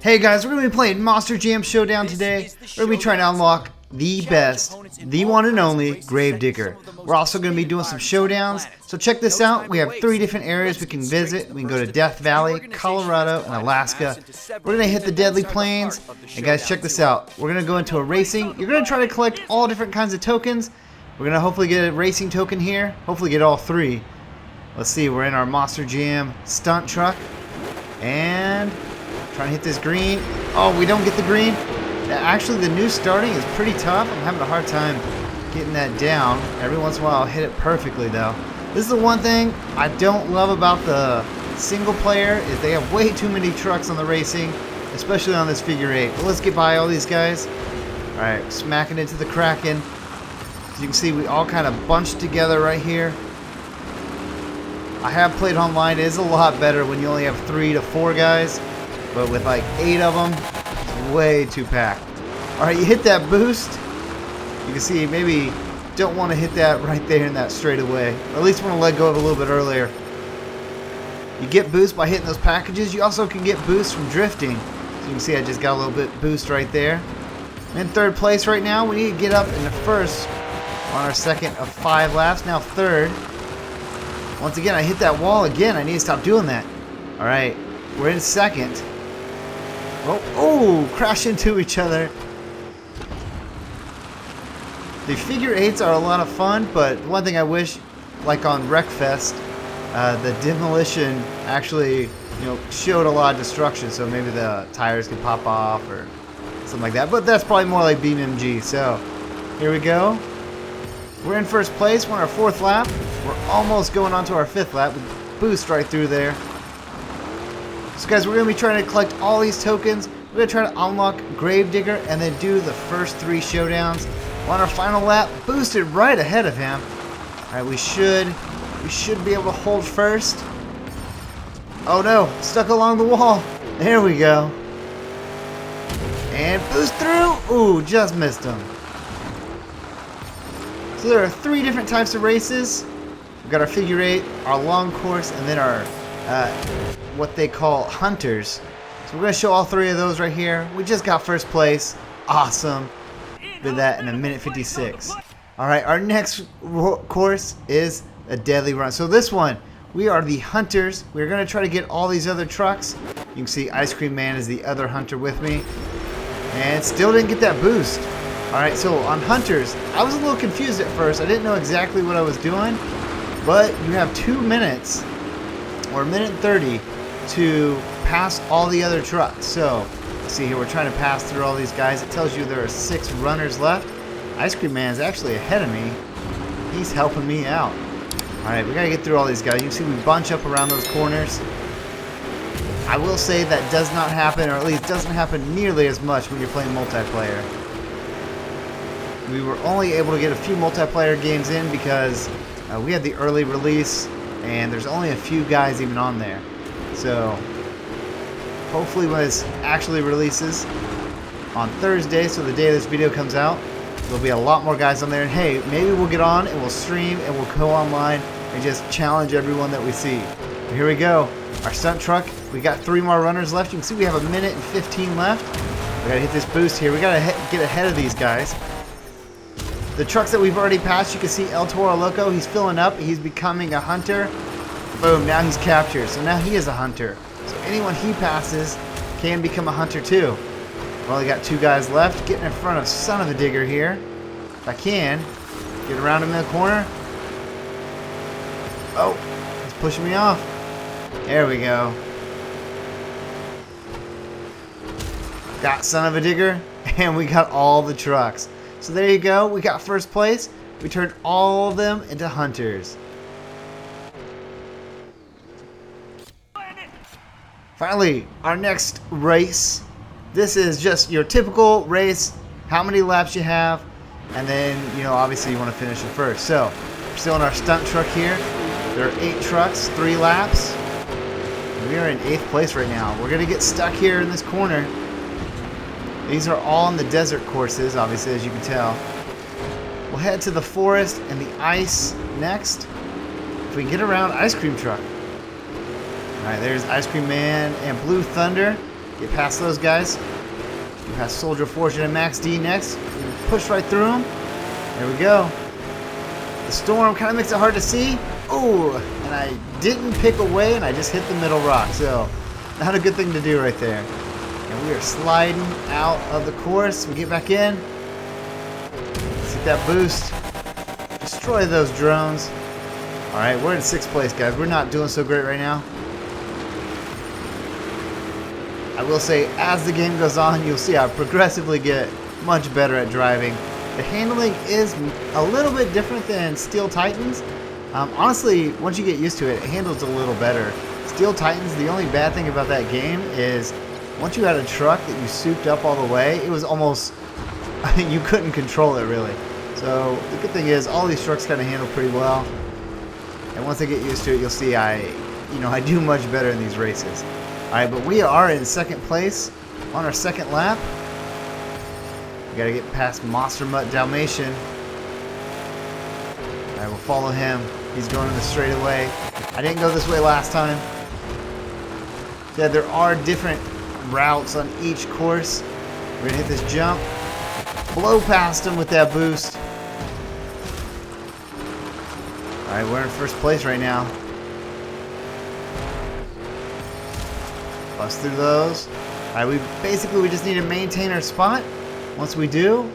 Hey guys, we're going to be playing Monster Jam Showdown today. We're going to be trying to unlock the best, the one and only Gravedigger. We're also going to be doing some showdowns. So check this out. We have 3 different areas we can visit. We can go to Death Valley, Colorado, and Alaska. We're going to hit the Deadly Plains. And guys, check this out. We're going to go into a racing. You're going to try to collect all different kinds of tokens. We're going to hopefully get a racing token here. Hopefully get all 3. Let's see. We're in our Monster Jam stunt truck. And trying to hit this green. Oh, we don't get the green. Actually, the new starting is pretty tough. I'm having a hard time getting that down. Every once in a while, I'll hit it perfectly, though. This is the one thing I don't love about the single player is they have way too many trucks on the racing, especially on this figure 8. But let's get by all these guys. All right, smacking into the Kraken. As you can see, we all kind of bunched together right here. I have played online. It is a lot better when you only have 3 to 4 guys. But with like 8 of them, it's way too packed. Alright, you hit that boost. You can see maybe don't want to hit that right there in that straightaway. Or at least want to let go of it a little bit earlier. You get boost by hitting those packages. You also can get boost from drifting. So you can see I just got a little bit boost right there. I'm in 3rd place right now. We need to get up in the first on our second of 5 laps. Now 3rd. Once again, I hit that wall again. I need to stop doing that. Alright, we're in 2nd. Oh, crash into each other. The figure 8s are a lot of fun, but one thing I wish, like on Wreckfest, the demolition actually, showed a lot of destruction, so maybe the tires could pop off or something like that. But that's probably more like BMG. So here we go. We're in 1st place. We're on our 4th lap. We're almost going on to our 5th lap. We boost right through there. So guys, we're going to be trying to collect all these tokens. We're going to try to unlock Gravedigger and then do the first 3 showdowns. We're on our final lap, boosted right ahead of him. Alright, we should be able to hold first. Oh no, stuck along the wall. There we go. And boost through. Ooh, just missed him. So there are 3 different types of races. We've got our figure 8, our long course, and then our what they call hunters. So we're going to show all 3 of those right here. We just got 1st place. Awesome. Did that in 1:56. Alright, our next course is a deadly run. So this one, we are the hunters. We're going to try to get all these other trucks. You can see Ice Cream Man is the other hunter with me. And still didn't get that boost. Alright, so on hunters, I was a little confused at first. I didn't know exactly what I was doing. But you have 2 minutes or 1:30 to pass all the other trucks. So, see here, we're trying to pass through all these guys. It tells you there are 6 runners left. Ice Cream Man is actually ahead of me. He's helping me out. Alright, we gotta get through all these guys. You can see we bunch up around those corners. I will say that does not happen, or at least doesn't happen nearly as much when you're playing multiplayer. We were only able to get a few multiplayer games in because we had the early release, and there's only a few guys even on there. So, hopefully when this actually releases on Thursday, so the day this video comes out, there'll be a lot more guys on there. And hey, maybe we'll get on and we'll stream and we'll go online and just challenge everyone that we see. But here we go. Our stunt truck, we got 3 more runners left. You can see we have 1:15 left. We gotta hit this boost here. We gotta get ahead of these guys. The trucks that we've already passed, you can see El Toro Loco, he's filling up. He's becoming a hunter. Boom, now he's captured. So now he is a hunter. So anyone he passes can become a hunter too. We've only got 2 guys left. Getting in front of Son of a Digger here. If I can, get around him in the corner. Oh, he's pushing me off. There we go. Got Son of a Digger, and we got all the trucks. So there you go. We got 1st place. We turned all of them into hunters. Finally, our next race. This is just your typical race. How many laps you have. And then, obviously you want to finish it first. So, we're still in our stunt truck here. There are 8 trucks, 3 laps. We are in 8th place right now. We're going to get stuck here in this corner. These are all on the desert courses, obviously, as you can tell. We'll head to the forest and the ice next. If we can get around Ice Cream Truck. Alright, there's Ice Cream Man and Blue Thunder. Get past those guys. Get past Soldier Fortune and Max D next. Push right through them. There we go. The storm kind of makes it hard to see. Oh, and I didn't pick away, and I just hit the middle rock. So, not a good thing to do right there. And we are sliding out of the course. We get back in. Let's hit that boost. Destroy those drones. Alright, we're in 6th place, guys. We're not doing so great right now. I will say, as the game goes on, you'll see I progressively get much better at driving. The handling is a little bit different than Steel Titans. Honestly, once you get used to it, it handles a little better. Steel Titans, the only bad thing about that game is once you had a truck that you souped up all the way, it was almost, you couldn't control it really. So the good thing is all these trucks kind of handle pretty well. And once I get used to it, you'll see I do much better in these races. Alright, but we are in 2nd place on our 2nd lap. We gotta get past Monster Dalmatian. Alright, we'll follow him. He's going in the straightaway. I didn't go this way last time. Yeah, there are different routes on each course. We're gonna hit this jump. Blow past him with that boost. Alright, we're in 1st place right now. Bust through those. Alright, we just need to maintain our spot. Once we do,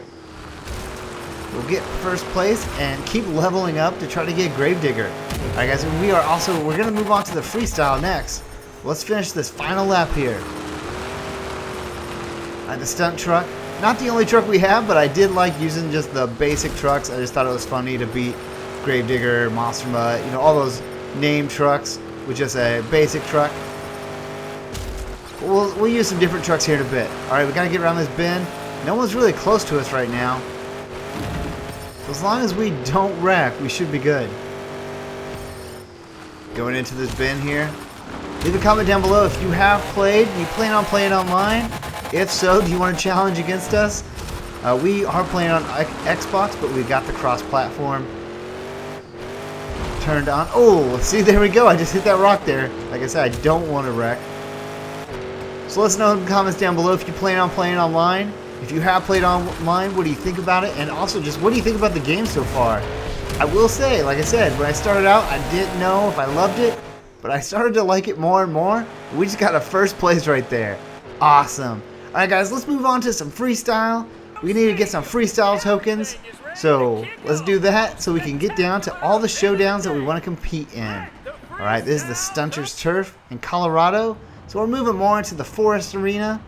we'll get 1st place and keep leveling up to try to get Gravedigger. Alright guys, we're gonna move on to the freestyle next. Let's finish this final lap here. Alright, the stunt truck. Not the only truck we have, but I did like using just the basic trucks. I just thought it was funny to beat Gravedigger, Monster Mutt, all those name trucks with just a basic truck. We'll use some different trucks here in a bit. Alright, we gotta get around this bend. No one's really close to us right now. So as long as we don't wreck, we should be good. Going into this bend here. Leave a comment down below if you have played. Do you plan on playing online? If so, do you want to challenge against us? We are playing on Xbox, but we got the cross-platform turned on. Oh, see, there we go. I just hit that rock there. Like I said, I don't want to wreck. So let us know in the comments down below if you plan on playing online. If you have played online, what do you think about it? And also, just what do you think about the game so far? I will say, like I said, when I started out, I didn't know if I loved it, but I started to like it more and more. We just got a 1st place right there. Awesome. Alright guys, let's move on to some freestyle. We need to get some freestyle tokens. So let's do that so we can get down to all the showdowns that we want to compete in. Alright, this is the Stunter's Turf in Colorado. So we're moving more into the forest arena.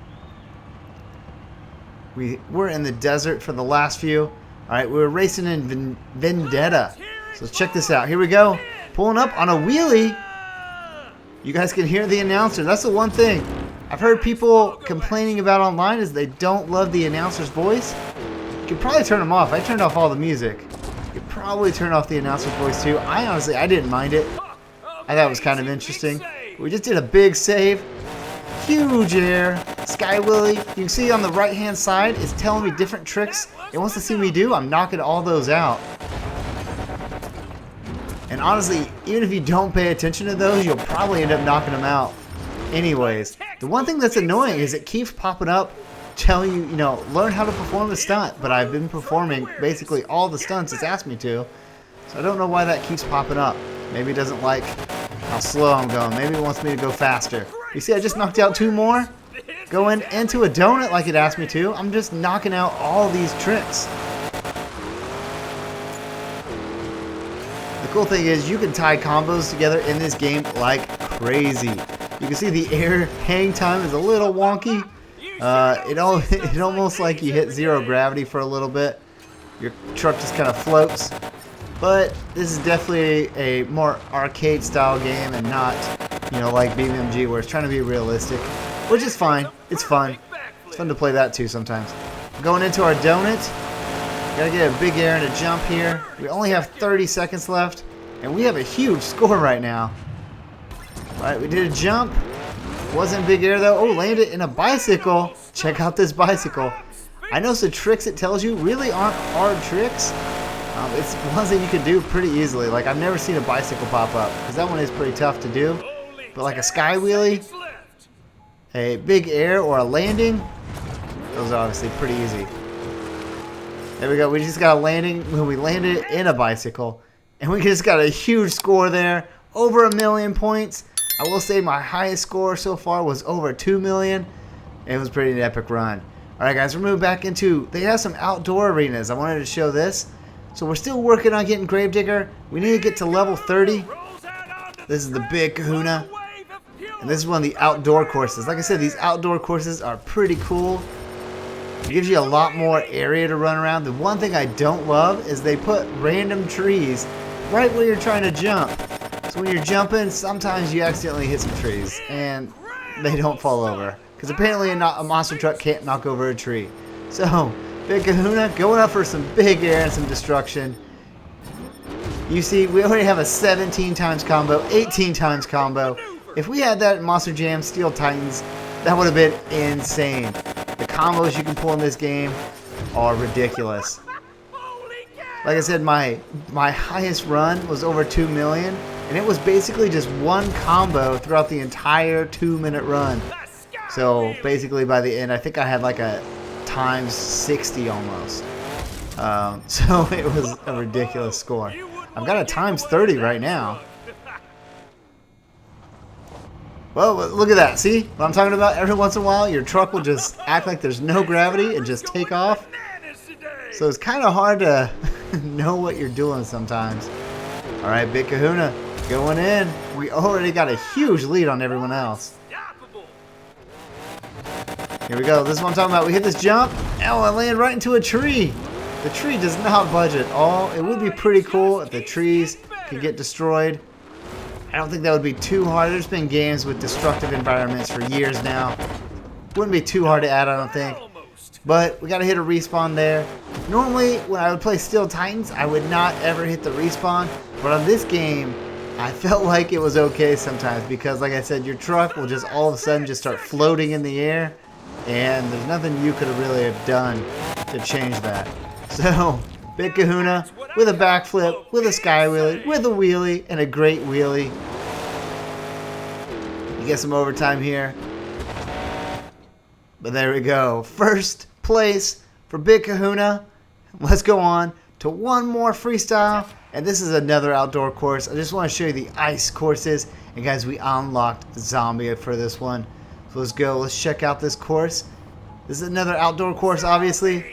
We're in the desert for the last few. Alright, we were racing in Vendetta. So let's check this out. Here we go. Pulling up on a wheelie. You guys can hear the announcer. That's the one thing I've heard people complaining about online is they don't love the announcer's voice. You could probably turn them off. I turned off all the music. You could probably turn off the announcer's voice too. I didn't mind it. I thought it was kind of interesting. We just did a big save. Huge air. Sky Willy. You can see on the right hand side it's telling me different tricks it wants to see me do. I'm knocking all those out. And honestly, even if you don't pay attention to those, you'll probably end up knocking them out. Anyways, the one thing that's annoying is it keeps popping up telling you, learn how to perform the stunt. But I've been performing basically all the stunts it's asked me to. So I don't know why that keeps popping up. Maybe it doesn't like how slow I'm going. Maybe it wants me to go faster. You see, I just knocked out 2 more. Going into a donut like it asked me to. I'm just knocking out all these tricks. The cool thing is you can tie combos together in this game like crazy. You can see the air hang time is a little wonky. It almost like you hit 0 gravity for a little bit. Your truck just kind of floats. But this is definitely a more arcade style game and not, like BMG where it's trying to be realistic, which is fine. It's fun. It's fun to play that too sometimes. Going into our donut. Gotta get a big air and a jump here. We only have 30 seconds left, and we have a huge score right now. Alright, we did a jump. Wasn't big air though. Oh, landed in a bicycle. Check out this bicycle. I know the tricks it tells you really aren't hard tricks. It's ones that you can do pretty easily. Like, I've never seen a bicycle pop up, because that one is pretty tough to do. But like a sky wheelie, a big air or a landing. Those are obviously pretty easy. There we go. We just got a landing when we landed in a bicycle. And we just got a huge score there. Over 1 million points. I will say my highest score so far was over 2 million. It was pretty an epic run. Alright guys, we're moving back into, they have some outdoor arenas. I wanted to show this. So we're still working on getting Gravedigger. We need to get to level 30. This is the Big Kahuna. And this is one of the outdoor courses. Like I said, these outdoor courses are pretty cool. It gives you a lot more area to run around. The one thing I don't love is they put random trees right where you're trying to jump. So when you're jumping, sometimes you accidentally hit some trees and they don't fall over. Because apparently a monster truck can't knock over a tree. So, Big Kahuna going up for some big air and some destruction. You see, we already have a 17 times combo, 18 times combo. If we had that in Monster Jam Steel Titans, that would have been insane. The combos you can pull in this game are ridiculous. Like I said, my highest run was over 2 million. And it was basically just one combo throughout the entire 2-minute run. So basically by the end, I think I had like a times 60 almost. So it was a ridiculous score. I've got a times 30 right now. Well, look at that. See what I'm talking about? Every once in a while, your truck will just act like there's no gravity and just take off. So it's kind of hard to know what you're doing sometimes. All right, Big Kahuna going in. We already got a huge lead on everyone else. Here we go. This is what I'm talking about. We hit this jump. Oh, I land right into a tree. The tree does not budge at all. It would be pretty cool if the trees could get destroyed. I don't think that would be too hard. There's been games with destructive environments for years now. Wouldn't be too hard to add, I don't think. But we got to hit a respawn there. Normally, when I would play Steel Titans, I would not ever hit the respawn. But on this game, I felt like it was okay sometimes. Because, like I said, your truck will just all of a sudden just start floating in the air. And there's nothing you could have really have done to change that. So, Big Kahuna with a backflip, with a sky wheelie, with a wheelie, and a great wheelie. You get some overtime here. But there we go. First place for Big Kahuna. Let's go on to one more freestyle. And this is another outdoor course. I just want to show you the ice courses. And guys, we unlocked Zombie for this one. So let's go. Let's check out this course. This is another outdoor course, obviously.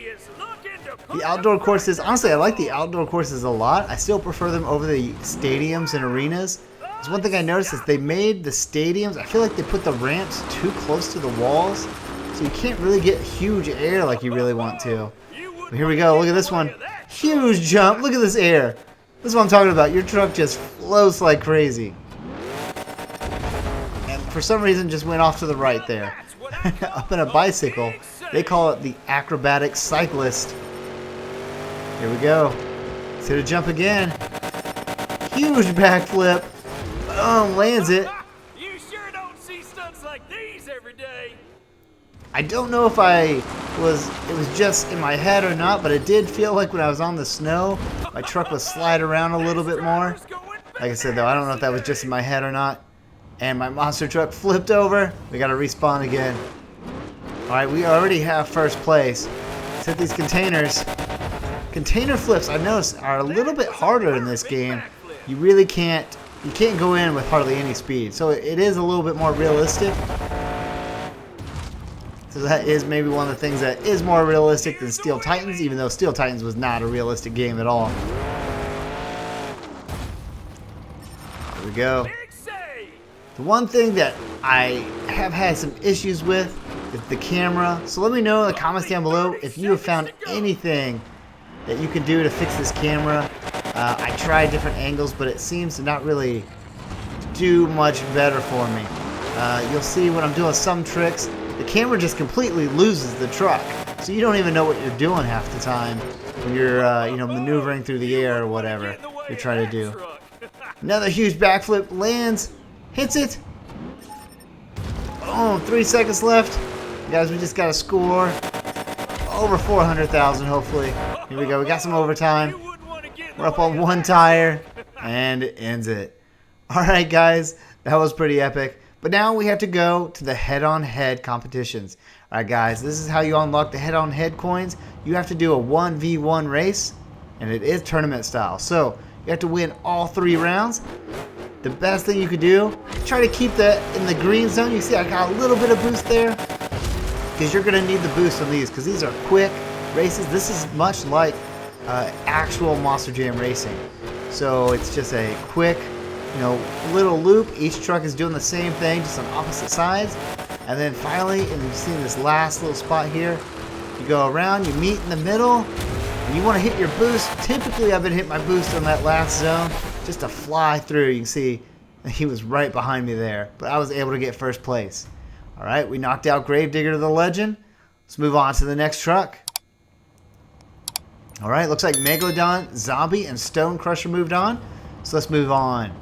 The outdoor courses, honestly, I like the outdoor courses a lot. I still prefer them over the stadiums and arenas. There's one thing I noticed is they made the stadiums, I feel like they put the ramps too close to the walls. So you can't really get huge air like you really want to. But here we go. Look at this one. Huge jump. Look at this air. This is what I'm talking about. Your truck just floats like crazy. And for some reason just went off to the right there. Up in a bicycle. They call it the acrobatic cyclist. Here we go. Let's hit a jump again. Huge backflip. Boom, lands it. You sure don't see stunts like these every day. I don't know if it was just in my head or not, but it did feel like when I was on the snow, my truck would slide around a little bit more. Like I said though, I don't know if that was just in my head or not. And my monster truck flipped over. We gotta respawn again. Alright, we already have first place. Let's hit these containers. Container flips, I've noticed, are a little bit harder in this game. You really can't go in with hardly any speed. So it is a little bit more realistic. So that is maybe one of the things that is more realistic than Steel Titans, even though Steel Titans was not a realistic game at all. There we go. The one thing that I have had some issues with is the camera. So let me know in the comments down below if you have found anything that you can do to fix this camera. I tried different angles, but it seems to not really do much better for me. You'll see when I'm doing some tricks, the camera just completely loses the truck. So you don't even know what you're doing half the time when you're maneuvering through the air or whatever you're trying to do. Another huge backflip, lands, hits it. Oh, 3 seconds left. Guys, we just got a score. Over 400,000, hopefully. Here we go. We got some overtime. We're up on one tire, and it ends it. All right, guys. That was pretty epic. But But now we have to go to the head-on-head competitions. All right, guys, this is how you unlock the head-on-head coins. You have to do a 1v1 race, and it is tournament style. So you have to win all 3 rounds. The best thing you could do, try to keep that in the green zone. You see I got a little bit of boost there, because you're going to need the boost on these, because these are quick races. This is much like actual Monster Jam racing. So it's just a quick, little loop. Each truck is doing the same thing, just on opposite sides. And then finally, and you see this last little spot here, you go around, you meet in the middle, and you want to hit your boost. Typically, I've been hitting my boost on that last zone just to fly through. You can see he was right behind me there, but I was able to get first place. All right, we knocked out Gravedigger the Legend. Let's move on to the next truck. All right, looks like Megalodon, Zombie, and Stone Crusher moved on. So let's move on.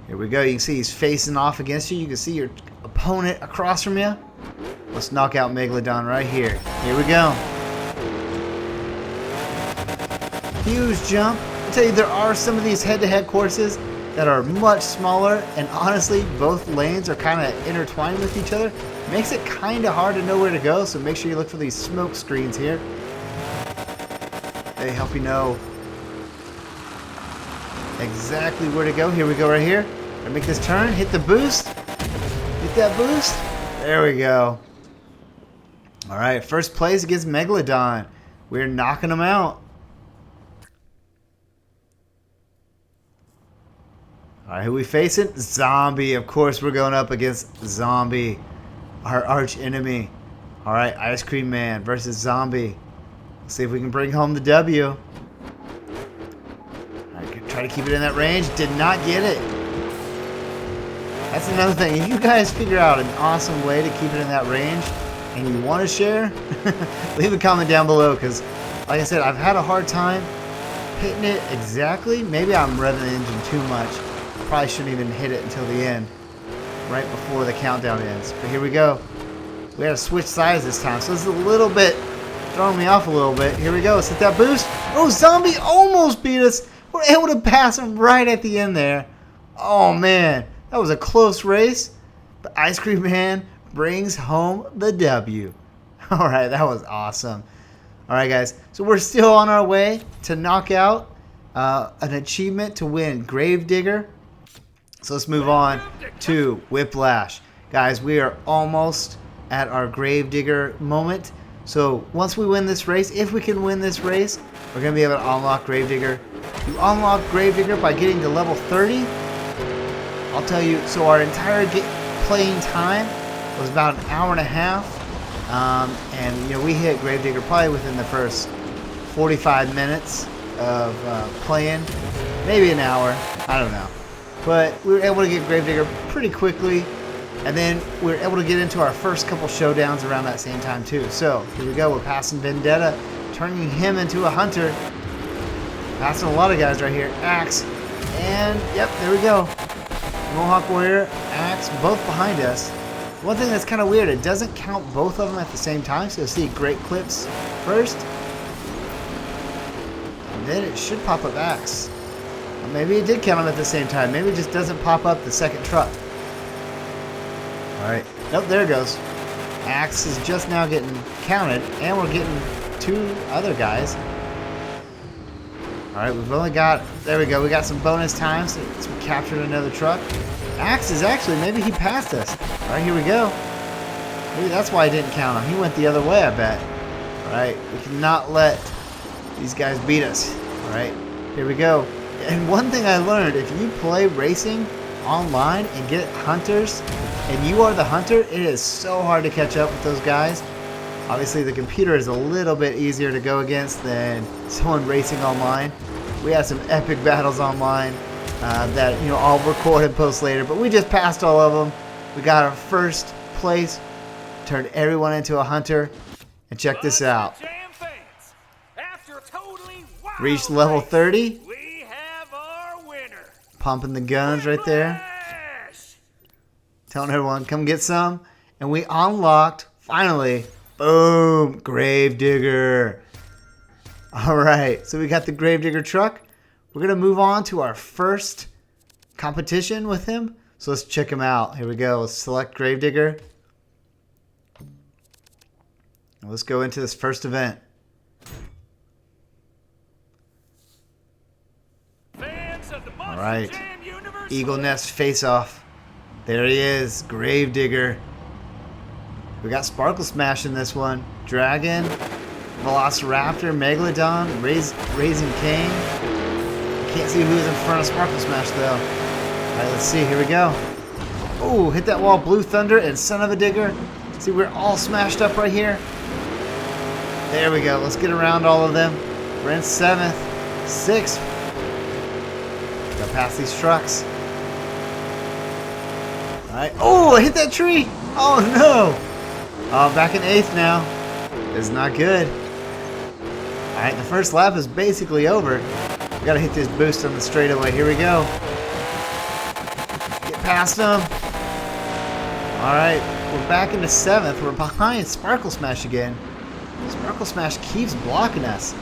Here we go. You can see he's facing off against you. You can see your opponent across from you. Let's knock out Megalodon right here. Here we go. Huge jump. I'll tell you, there are some of these head-to-head courses that are much smaller, and honestly, both lanes are kind of intertwined with each other. Makes it kind of hard to know where to go, so make sure you look for these smoke screens here. They help you know exactly where to go. Here we go right here. Gonna make this turn, hit the boost. Hit that boost. There we go. All right, first place against Megalodon. We're knocking them out. All right, who we facing? Zombie. Of course, we're going up against Zombie, our arch enemy. All right, Ice Cream Man versus Zombie. Let's see if we can bring home the W. All right, try to keep it in that range. Did not get it. That's another thing. If you guys figure out an awesome way to keep it in that range and you want to share, leave a comment down below, because, like I said, I've had a hard time hitting it exactly. Maybe I'm revving the engine too much. Probably shouldn't even hit it until the end, right before the countdown ends. But here we go. We had to switch sides this time, so this is a little bit throwing me off a little bit. Here we go. Let's hit that boost. Oh, Zombie almost beat us. We're able to pass him right at the end there. Oh, man. That was a close race. But Ice Cream Man brings home the W. All right, that was awesome. All right, guys. So we're still on our way to knock out an achievement to win Gravedigger. So let's move on to Whiplash. Guys, we are almost at our Gravedigger moment. So once we win this race, if we can win this race, we're going to be able to unlock Gravedigger. You unlock Gravedigger by getting to level 30. I'll tell you, so our entire playing time was about an hour and a half. And we hit Gravedigger probably within the first 45 minutes of playing. Maybe an hour. I don't know. But we were able to get Gravedigger pretty quickly. And then we were able to get into our first couple showdowns around that same time too. So here we go. We're passing Vendetta, turning him into a hunter. Passing a lot of guys right here. Axe. And yep, there we go. Mohawk Warrior, Axe, both behind us. One thing that's kind of weird, it doesn't count both of them at the same time. So you'll see Great Clips first. And then it should pop up Axe. Or maybe it did count them at the same time. Maybe it just doesn't pop up the second truck. Alright. Nope, there it goes. Axe is just now getting counted, and we're getting 2 other guys. Alright, we've only got, there we go, we got some bonus times since we captured another truck. Axe is actually, maybe he passed us. Alright, here we go. Maybe that's why I didn't count him. He went the other way, I bet. Alright, we cannot let these guys beat us. Alright, here we go. And one thing I learned, if you play racing online and get hunters, and you are the hunter, it is so hard to catch up with those guys. Obviously, the computer is a little bit easier to go against than someone racing online. We had some epic battles online that I'll record and post later, but we just passed all of them. We got our first place, turned everyone into a hunter, and check this out. Reached level 30. We have our winner. Pumping the guns right there. Telling everyone, come get some. And we unlocked, finally, boom, Gravedigger. All right, so we got the Gravedigger truck. We're going to move on to our first competition with him. So let's check him out. Here we go. Let's select Gravedigger. And let's go into this first event. Fans of the Monster Alright. Jam universe. Eagle Nest face-off. There he is. Gravedigger. We got Sparkle Smash in this one. Dragon. Velociraptor. Megalodon. Raising Cane. Can't see who's in front of Sparkle Smash though. Alright, let's see. Here we go. Oh, hit that wall. Blue Thunder and Son of a Digger. See, we're all smashed up right here. There we go. Let's get around all of them. We're in 7th. 6th. Gotta pass these trucks. Alright. Oh, I hit that tree. Oh, no. Oh, back in 8th now. It's not good. Alright, the first lap is basically over. We gotta hit this boost on the straightaway. Here we go. Get past them. Alright, we're back into 7th. We're behind Sparkle Smash again. Sparkle Smash keeps blocking us.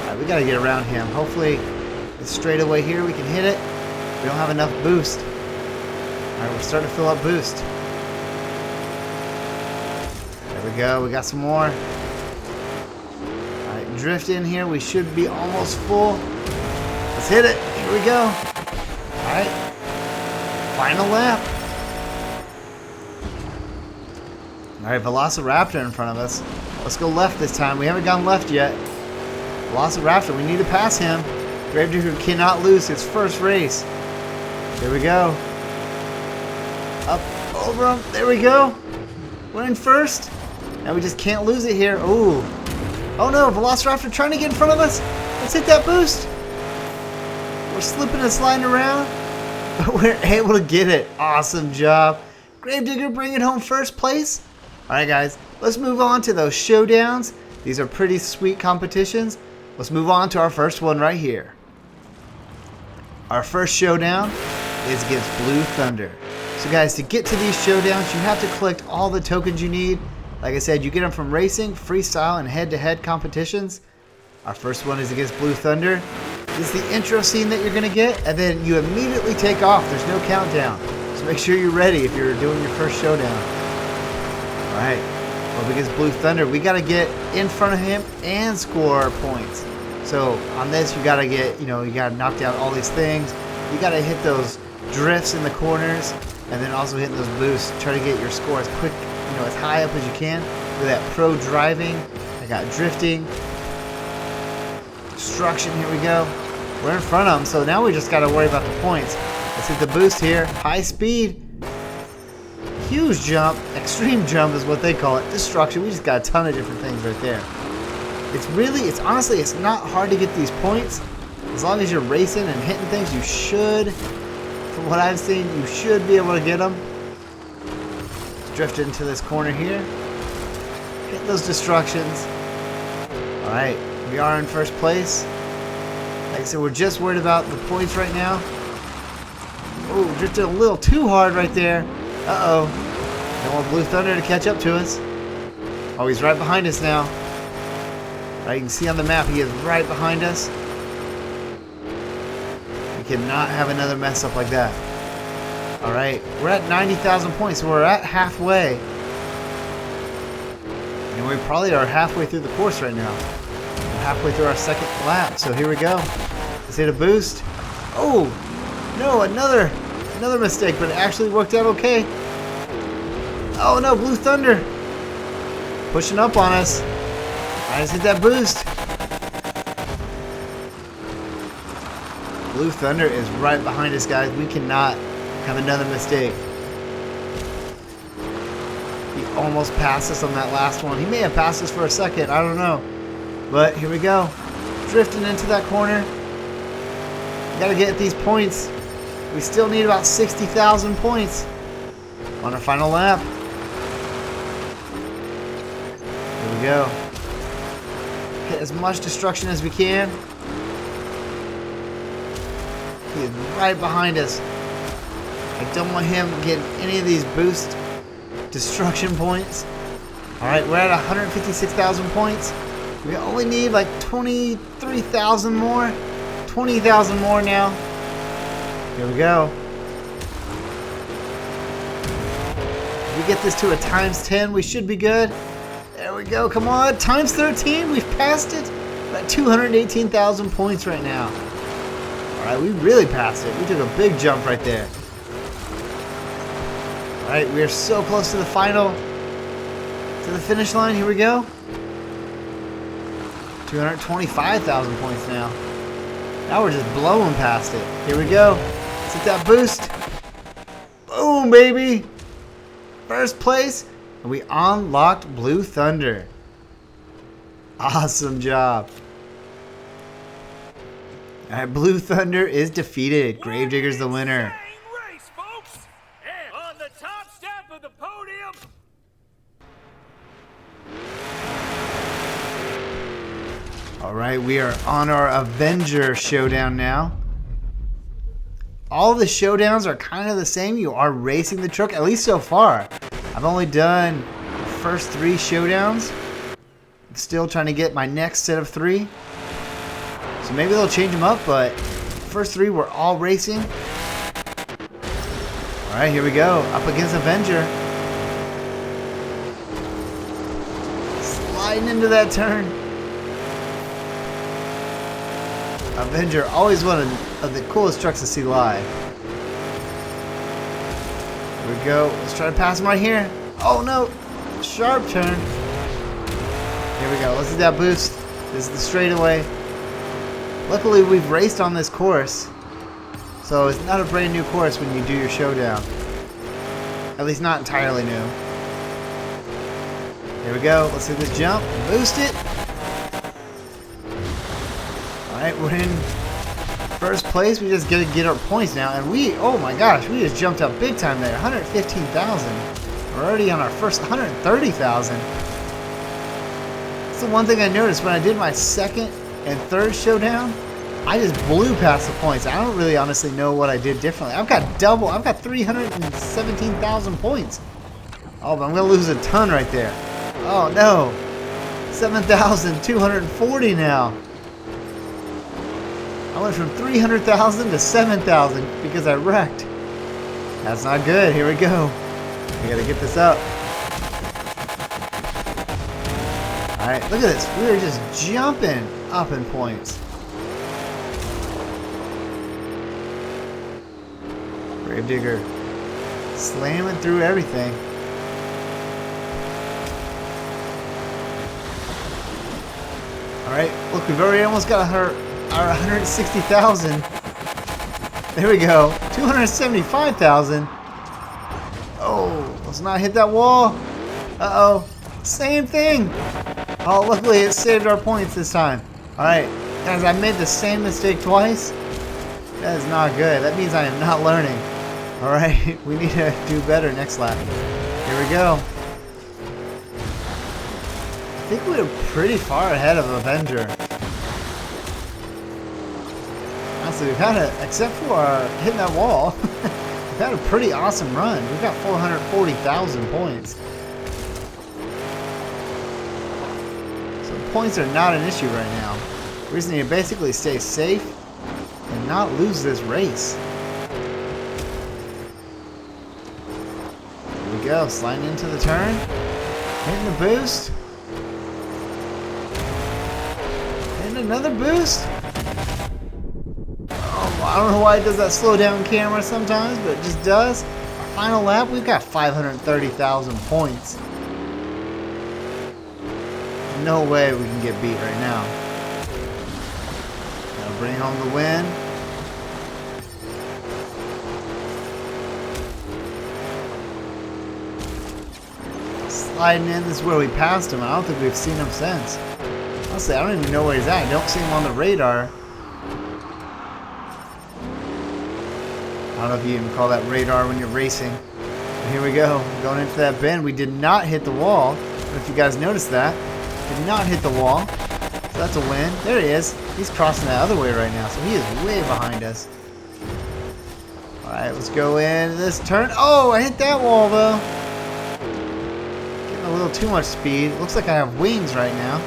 Alright, we gotta get around him. Hopefully, it's straightaway here. We can hit it. We don't have enough boost. Alright, we're starting to fill up boost. There we go. We got some more. Alright, drift in here. We should be almost full. Let's hit it. Here we go. Alright. Final lap. Alright, Velociraptor in front of us. Let's go left this time. We haven't gone left yet. Velociraptor, we need to pass him. Gravedigger cannot lose his first race. Here we go. Up over him. There we go. We're in first. Now we just can't lose it here. Ooh. Oh no, Velociraptor trying to get in front of us. Let's hit that boost. We're slipping and sliding around, but we're able to get it. Awesome job. Gravedigger bringing home first place. Alright guys, let's move on to those showdowns. These are pretty sweet competitions. Let's move on to our first one right here. Our first showdown is against Blue Thunder. So guys, to get to these showdowns, you have to collect all the tokens you need. Like I said, you get them from racing, freestyle, and head-to-head competitions. Our first one is against Blue Thunder. This is the intro scene that you're going to get, and then you immediately take off. There's no countdown. So make sure you're ready if you're doing your first showdown. Alright, well, against Blue Thunder, we got to get in front of him and score points. So on this, you got to get, you got to knock down all these things. You got to hit those drifts in the corners, and then also hitting those boosts. Try to get your score as quick, as high up as you can. With that pro driving, I got drifting, destruction. Here we go. We're in front of them, so now we just got to worry about the points. Let's hit the boost here. High speed. Huge jump. Extreme jump is what they call it. Destruction. We just got a ton of different things right there. Honestly, it's not hard to get these points. As long as you're racing and hitting things, you should, from what I've seen, you should be able to get them. Let's drift into this corner here. Hit those destructions. Alright, we are in first place. Like I said, we're just worried about the points right now. Oh, drifted a little too hard right there. Uh-oh. Don't want Blue Thunder to catch up to us. Oh, he's right behind us now. Right, you can see on the map, he is right behind us. We cannot have another mess up like that. Alright, we're at 90,000 points, so we're at halfway. And we probably are halfway through the course right now. We're halfway through our second lap, so here we go. Let's hit a boost. Oh, no, another mistake, but it actually worked out okay. Oh no, Blue Thunder pushing up on us. I just hit that boost. Blue Thunder is right behind us, guys. We cannot have another mistake. He almost passed us on that last one. He may have passed us for a second. I don't know. But here we go. Drifting into that corner. We got to get these points. We still need about 60,000 points on our final lap. Here we go. Hit as much destruction as we can. He is right behind us. I don't want him getting any of these boost destruction points. Alright, we're at 156,000 points. We only need like 23,000 more. 20,000 more now. Here we go. If we get this to a times 10, we should be good. There we go. Come on. Times 13. We've passed it. We're at 218,000 points right now. All right, we really passed it. We took a big jump right there. All right, we are so close to the final, to the finish line. Here we go. 225,000 points now. Now we're just blowing past it. Here we go. Let's hit that boost. Boom, baby. First place. And we unlocked Blue Thunder. Awesome job. Alright, Blue Thunder is defeated. Gravedigger's the winner. Race, folks. And on the top step of the podium. Alright, we are on our Avenger Showdown now. All the showdowns are kind of the same. You are racing the truck, at least so far. I've only done the first 3 showdowns. I'm still trying to get my next set of 3. So maybe they'll change them up, but first 3 were all racing. Alright, here we go. Up against Avenger. Sliding into that turn. Avenger, always one of the coolest trucks to see live. Here we go. Let's try to pass him right here. Oh no! Sharp turn. Here we go. Let's do that boost. This is the straightaway. Luckily, we've raced on this course, so it's not a brand new course when you do your showdown. At least not entirely new. Here we go. Let's hit this jump. Boost it. Alright, we're in first place. We just gotta get our points now. And oh my gosh, we just jumped up big time there. 115,000. We're already on our first 130,000. That's the one thing I noticed when I did my second and third showdown. I just blew past the points. I don't really honestly know what I did differently. I've got 317,000 points. Oh, but I'm gonna lose a ton right there. Oh no. 7,240 now. I went from 300,000 to 7,000 because I wrecked. That's not good. Here we go. We gotta get this up. Alright, look at this. We are just jumping up in points. Gravedigger slamming through everything. Alright, look, we've already almost got our 160,000. There we go. 275,000. Oh, let's not hit that wall. Uh-oh. Same thing. Oh, luckily it saved our points this time. Alright, guys, I made the same mistake twice. That is not good. That means I am not learning. Alright, we need to do better next lap. Here we go. I think we were pretty far ahead of Avenger. Honestly, we've had except for hitting that wall, we've had a pretty awesome run. We've got 440,000 points. So points are not an issue right now. We just need to basically stay safe and not lose this race. Here we go, sliding into the turn, hitting the boost, hitting another boost. I don't know why it does that slow down camera sometimes, but it just does. Our final lap, we've got 530,000 points. No way we can get beat right now. Gotta bring home the win. Sliding in, this is where we passed him. I don't think we've seen him since. Honestly, I don't even know where he's at. I don't see him on the radar. I don't know if you even call that radar when you're racing. But here we go. Going into that bend. We did not hit the wall. I don't know if you guys noticed that. Did not hit the wall. So that's a win. There he is. He's crossing that other way right now. So he is way behind us. Alright, let's go in this turn. Oh, I hit that wall though. Getting a little too much speed. Looks like I have wings right now.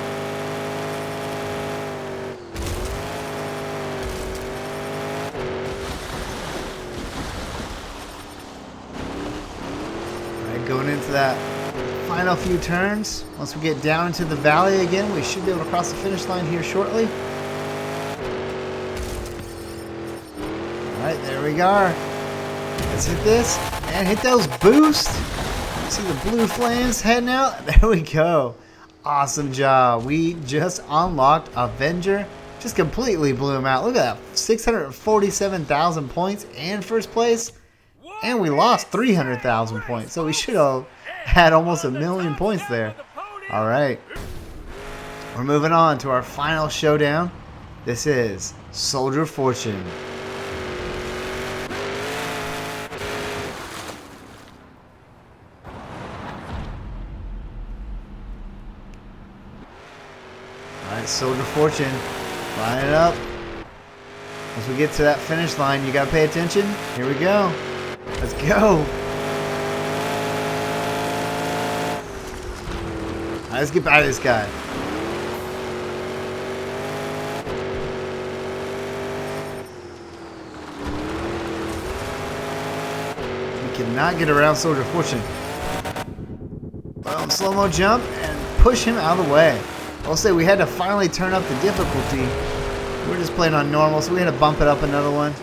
Going into few turns. Once we get down into the valley again, we should be able to cross the finish line here shortly. Alright, there we go. Let's hit this and hit those boosts. See the blue flames heading out? There we go. Awesome job. We just unlocked Avenger. Just completely blew him out. Look at that. 647,000 points and first place. And we lost 300,000 points. So we should have had almost 1,000,000 points there. Alright. We're moving on to our final showdown. This is Soldier Fortune. Alright, Soldier Fortune. Line it up. Once we get to that finish line, you gotta pay attention. Here we go. Let's go. Alright, let's get by this guy. We cannot get around Soldier Fortune. Boom, slow-mo jump and push him out of the way. I'll say we had to finally turn up the difficulty. We're just playing on normal, so we had to bump it up another one.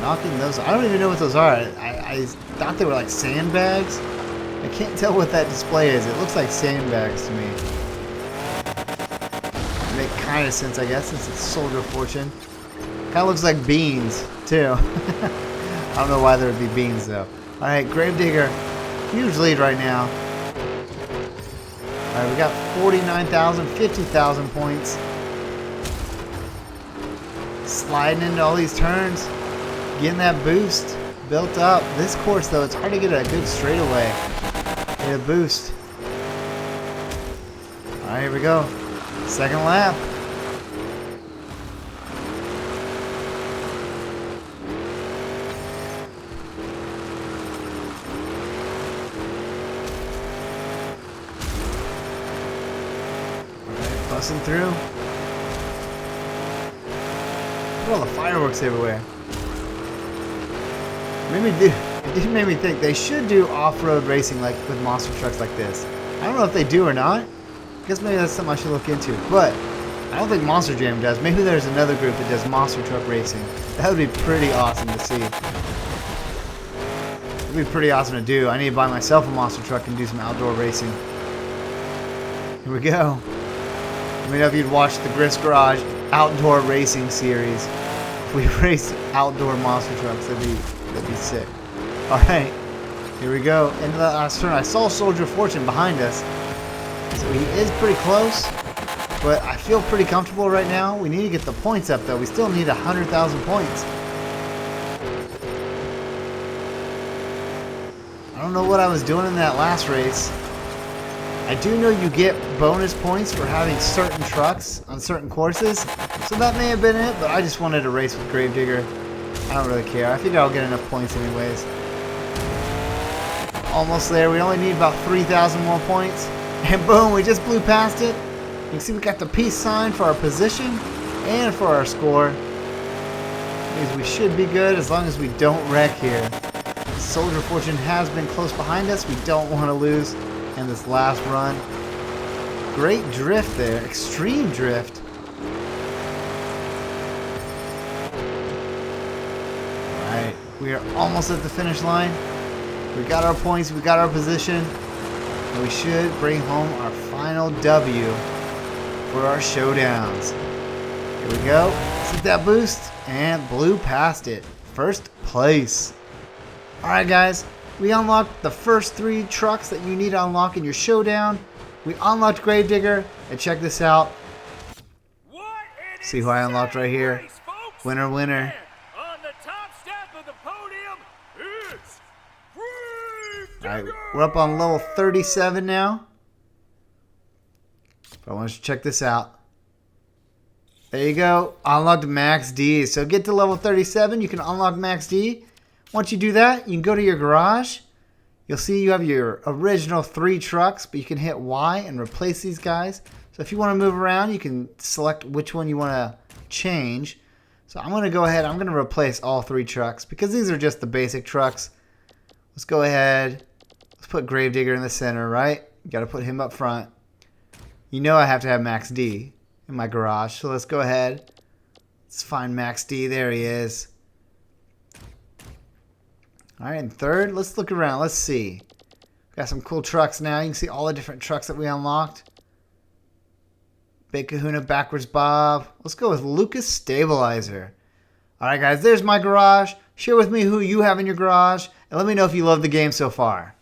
Knocking those, I don't even know what those are. I thought they were like sandbags. I can't tell what that display is. It looks like sandbags to me. It make kind of sense, I guess, since it's Soldier Fortune. Kind of looks like beans, too. I don't know why there would be beans, though. Alright, Gravedigger. Huge lead right now. Alright, we got 49,000, 50,000 points. Sliding into all these turns. Getting that boost built up. This course, though, it's hard to get a good straightaway. Get a boost. Alright, here we go. Second lap. Alright, busting through. Look at all the fireworks everywhere. It did make me think they should do off-road racing like with monster trucks like this. I don't know if they do or not. I guess maybe that's something I should look into. But I don't think Monster Jam does. Maybe there's another group that does monster truck racing. That would be pretty awesome to see. It would be pretty awesome to do. I need to buy myself a monster truck and do some outdoor racing. Here we go. Let me know if you'd watch the Griff's Garage outdoor racing series. If we race outdoor monster trucks, that'd be sick. Alright, here we go. Into the last turn. I saw Soldier Fortune behind us. So he is pretty close. But I feel pretty comfortable right now. We need to get the points up, though. We still need 100,000 points. I don't know what I was doing in that last race. I do know you get bonus points for having certain trucks on certain courses. So that may have been it, but I just wanted to race with Gravedigger. I don't really care. I figure I'll get enough points anyways. Almost there. We only need about 3,000 more points. And boom, we just blew past it. You can see we got the peace sign for our position and for our score. Means we should be good as long as we don't wreck here. Soldier Fortune has been close behind us. We don't want to lose in this last run. Great drift there. Extreme drift. Alright, we are almost at the finish line. We got our points, we got our position, and we should bring home our final W for our showdowns. Here we go. Let's hit that boost and blew past it. First place. Alright guys, we unlocked the first 3 trucks that you need to unlock in your showdown. We unlocked Gravedigger, and check this out. See who I unlocked right here. Winner, winner. On the top step of the podium, it's Alright, we're up on level 37 now. But I want you to check this out. There you go. Unlocked Max D. So get to level 37, you can unlock Max D. Once you do that, you can go to your garage. You'll see you have your original 3 trucks, but you can hit Y and replace these guys. So if you want to move around, you can select which one you want to change. So I'm going to go ahead. I'm going to replace all 3 trucks because these are just the basic trucks. Let's go ahead. Let's put Gravedigger in the center, right? Got to put him up front. You know I have to have Max D in my garage. So let's go ahead. Let's find Max D. There he is. All right, and third, let's look around. Let's see. Got some cool trucks now. You can see all the different trucks that we unlocked. Big Kahuna, Backwards Bob. Let's go with Lucas Stabilizer. All right, guys, there's my garage. Share with me who you have in your garage, and let me know if you love the game so far.